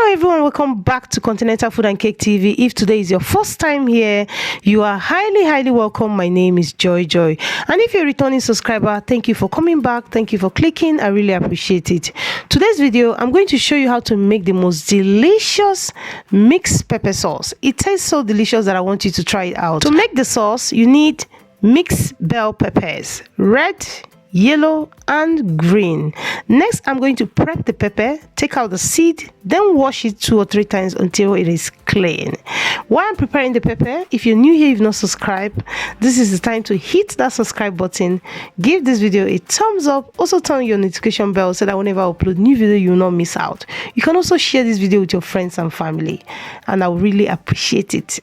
Hello everyone, welcome back to Continental Food and Cake TV. If today is your first time here, you are highly welcome. My name is Joy, and if you're a returning subscriber, thank you for coming back. Thank you for clicking. I really appreciate it. Today's video, I'm going to show you how to make the most delicious mixed pepper sauce. It tastes so delicious that I want you to try it out. To make the sauce, you need mixed bell peppers, red, yellow and green. Next, I'm going to prep the pepper, take out the seed, then wash it 2 or 3 times until it is clean. While I'm preparing the pepper, if you're new here, you've not subscribed, this is the time to hit that subscribe button. Give this video a thumbs up. Also turn on your notification bell so that whenever I upload new video, you will not miss out. You can also share this video with your friends and family, and I will really appreciate it.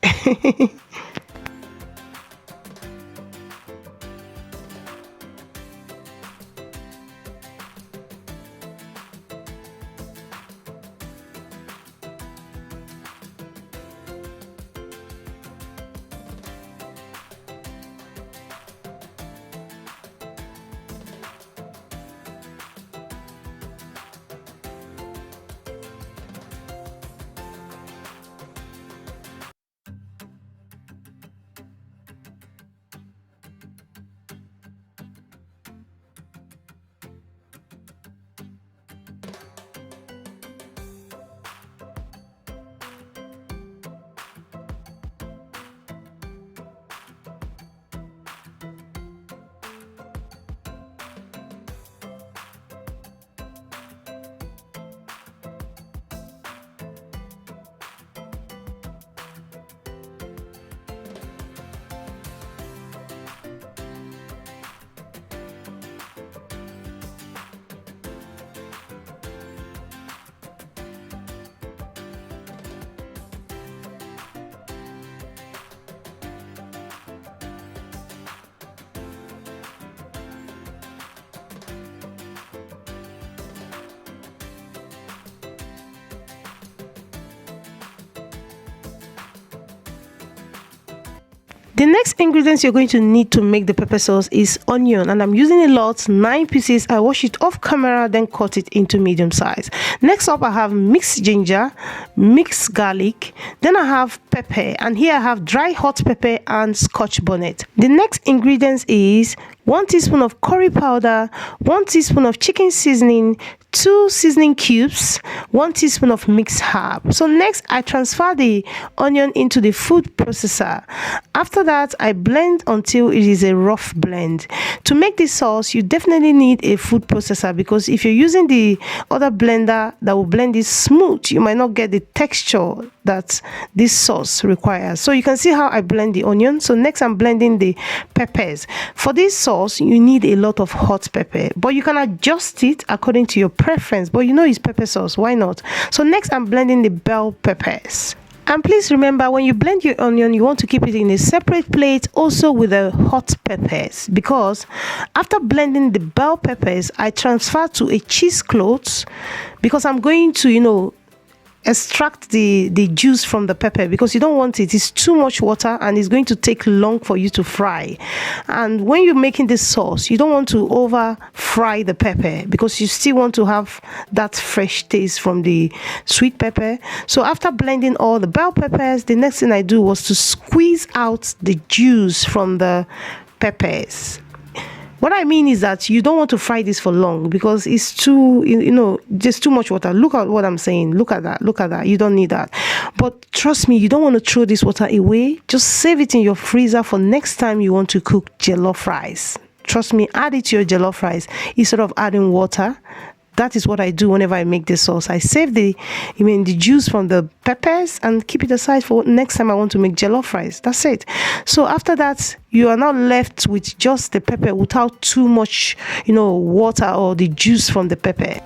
The next ingredients you're going to need to make the pepper sauce is onion, and I'm using a lot, 9 pieces. I wash it off camera, then cut it into medium size. Next up, I have mixed ginger, mixed garlic, then I have pepper, and here I have dry hot pepper and Scotch bonnet. The next ingredients is 1 teaspoon of curry powder, 1 teaspoon of chicken seasoning, 2 seasoning cubes, 1 teaspoon of mixed herb. So next, I transfer the onion into the food processor. After that, I blend until it is a rough blend. To make this sauce, you definitely need a food processor, because if you're using the other blender that will blend it smooth, you might not get the texture that this sauce requires. So you can see how I blend the onion. So next, I'm blending the peppers. For this sauce, you need a lot of hot pepper, but you can adjust it according to your preference. But you know it's pepper sauce, why not? So next, I'm blending the bell peppers. And please remember, when you blend your onion, you want to keep it in a separate plate also with the hot peppers, because after blending the bell peppers, I transfer to a cheesecloth, because I'm going to extract the juice from the pepper, because you don't want it's too much water and it's going to take long for you to fry. And when you're making this sauce, you don't want to over fry the pepper, because you still want to have that fresh taste from the sweet pepper. So after blending all the bell peppers, the next thing I do was to squeeze out the juice from the peppers. What I mean is that you don't want to fry this for long, because it's too, just too much water. Look at what I'm saying. Look at that. You don't need that. But trust me, you don't want to throw this water away. Just save it in your freezer for next time you want to cook jollof rice. Trust me, add it to your jollof rice instead of adding water. That is what I do whenever I make this sauce. I save the juice from the peppers and keep it aside for next time I want to make jollof rice. That's it. So after that, you are not left with just the pepper without too much, water or the juice from the pepper.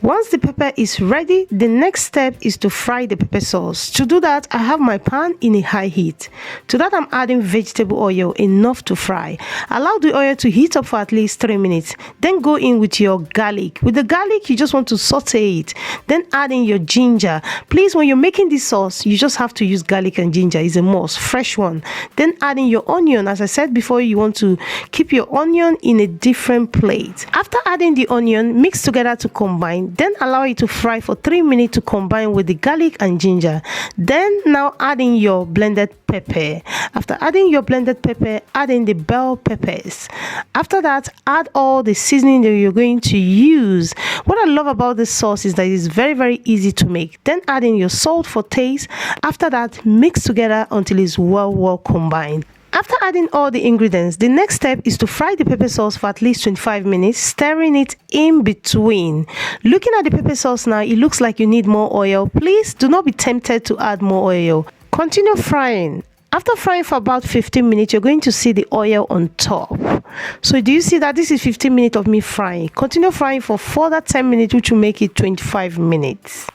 Once the pepper is ready, the next step is to fry the pepper sauce. To do that, I have my pan in a high heat. To that, I'm adding vegetable oil, enough to fry. Allow the oil to heat up for at least 3 minutes. Then go in with your garlic. With the garlic, you just want to saute it. Then add in your ginger. Please, when you're making this sauce, you just have to use garlic and ginger. It's a must, fresh one. Then add in your onion. As I said before, you want to keep your onion in a different plate. After adding the onion, mix together to combine. Then allow it to fry for 3 minutes to combine with the garlic and ginger. Then now add in your blended pepper. After adding your blended pepper, add in the bell peppers. After that, add all the seasoning that you're going to use. What I love about this sauce is that it's very easy to make. Then add in your salt for taste. After that, mix together until it's well combined. After adding all the ingredients, the next step is to fry the pepper sauce for at least 25 minutes, stirring it in between. Looking at the pepper sauce now, it looks like you need more oil. Please do not be tempted to add more oil. Continue frying. After frying for about 15 minutes, you're going to see the oil on top. So do you see that this is 15 minutes of me frying? Continue frying for further 10 minutes, which will make it 25 minutes.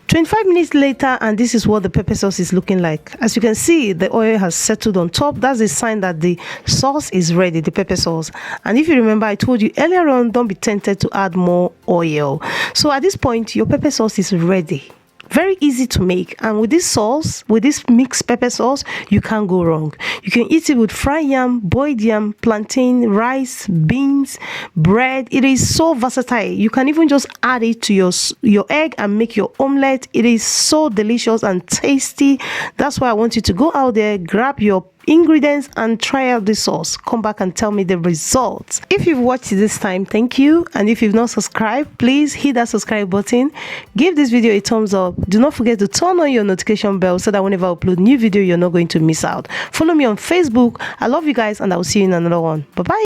"25 minutes later, and this is what the pepper sauce is looking like. As you can see, the oil has settled on top. That's a sign that the sauce is ready, the pepper sauce. And if you remember, I told you earlier on, don't be tempted to add more oil. So at this point, your pepper sauce is ready. Very easy to make, and with this sauce, with this mixed pepper sauce, you can't go wrong. You can eat it with fried yam, boiled yam, plantain, rice, beans, bread. It is so versatile. You can even just add it to your egg and make your omelette. It is so delicious and tasty. That's why I want you to go out there, grab your ingredients and try out this sauce. Come back and tell me the results. If you've watched this time, thank you. And if you've not subscribed, please hit that subscribe button. Give this video a thumbs up. Do not forget to turn on your notification bell so that whenever I upload new video, you're not going to miss out. Follow me on Facebook. I love you guys, and I will see you in another one. Bye bye.